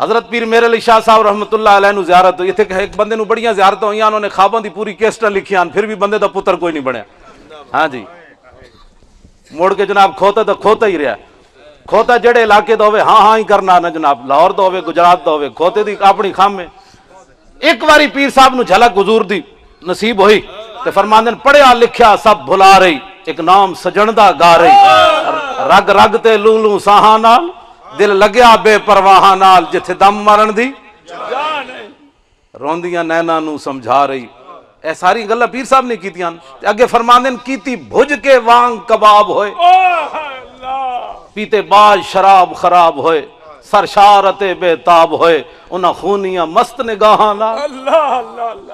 حضرت پیر میرے علی شاہ صاحب رحمت اللہ علیہ نو زیارت ہوئی تھے، ایک بندے نو بڑیاں زیارتاں ہوئیاں، انہوں نے خواباں دی پوری کیسٹاں لکھیاں، پھر بھی بندے دا پتر کوئی نہیں بنیا. ہاں جی مڑ کے جناب کھوتا تو کھوتا ہی رہا. کھوتا جڑے علاقے دا ہوئے ہاں ہاں ہی کرنا نہ جناب، لاہور دا ہوئے گجرات دا ہوئے، کھوتے دی اپنی خام میں. ایک واری پیر صاحب نو جھلک حضور دی نصیب ہوئی تے فرماندن پڑھیا لکھیا سب بھلا رہی، ایک نام سجن دا گا رہی، رگ رگ تے لولوں ساہاں نال، دل لگیا بے پرواہاں نال، جتھے دم مرن دی روندیاں نینا نو سمجھا رہی. اے ساری گلاں پیر صاحب نے کیتیاں. اگے فرماندن کیتی بھج کے وانگ کباب ہوئے، پیتے باز شراب خراب ہوئے، سرشارت بے تاب ہوئے، انہاں خونیاں مست نگاہاں نال.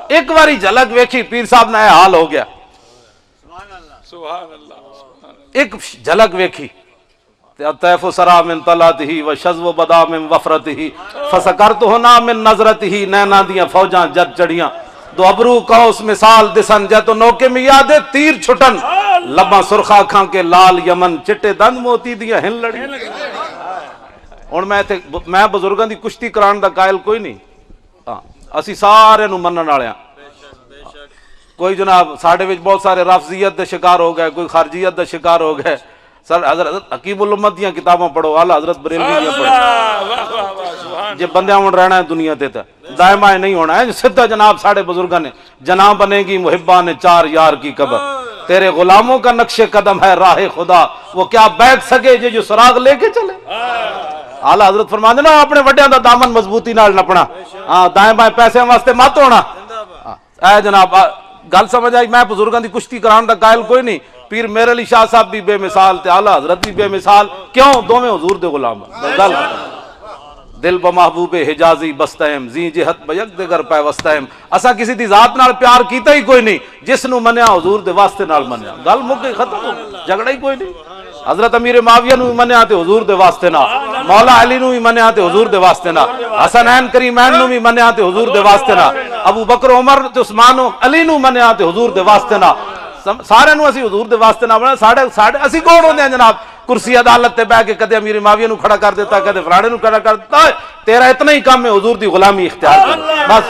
ایک واری جھلک ویکھی پیر صاحب نے حال ہو گیا. ایک جھلک ویکھی طیف سرا من طلعتہ و شذو بدا من وفرتہ فسکرتہ من نظرتہ، نینا دیاں فوجاں جد چڑیاں، دو ابرو قوس مثال دسن، جے تو نوکے میں یادے تیر چھٹن، لباں سرخا کھان کے لال یمن، چٹے دند موتی دیاں ہن لڑی. ہن میں بزرگاں دی کشتی کران دا قائل کوئی نہیں، اسی سارے نو منن والے ہاں. کوئی جناب ساڈے وچ بہت سارے رافضیت دے شکار ہو گئے، کوئی خارجیت دے شکار ہو گئے. سر حضرت حکیم الامت دیاں کتاباں پڑھو، اعلی حضرت بریلوی دیاں پڑھو. جے بندیاں ہون رہنا ہے دنیا تے دائمہ نہیں ہونا ہے. سدھا جناب ساڑھے بزرگاں نے جناں بنے گی محبہ نے چار یار کی قبر، تیرے غلاموں کا نقش قدم ہے راہ خدا، وہ کیا بیٹھ سکے جو سراغ لے کے چلے. اعلی حضرت فرماندے نا اپنے وڈیاں دا دامن مضبوطی نال نپنا، دائیں بائیں پیسے واسطے مت ہونا. اے جناب گل سمجھ آئی. میں بزرگاں دی کشتی کران دا قائل کوئی نہیں. پیر میرے علی شاہ صاحب بھی بے مثال تے اعلی حضرت بھی بے مثال. کیوں؟ دوویں حضور دے غلام. گل دل بمحبوب حجازی بستہم، زی جہت بیک دگر پیوستہم. اسا کسی دی ذات نال پیار کیتا ہی کوئی نہیں، جس نو منیا حضور دے واسطے نال منیا. گل مک گئی، ختم ہو گئی، جھگڑا ہی کوئی نہیں. حضرت امیر معاویہ نو منیا تے حضور دے واسطے نال، مولا علی نو منیا تے حضور دے واسطے نال، حسنین کریمین نو بھی منیا تے حضور دے واسطے نال، ابو بکر عمر تے عثمان علی نو منیا تے حضور دے واسطے نال. سارے نو اسی حضور دے واسطے نہ بنا. ساڈے اسی کون ہوندے ہیں جناب کرسی عدالت تے بیٹھ کے کدے امیر معاویہ نو کھڑا کر دیتا، کدے فلانے نو کھڑا کر دیتا. تیرا اتنا ہی کام ہے حضور دی غلامی اختیار کرنا بس.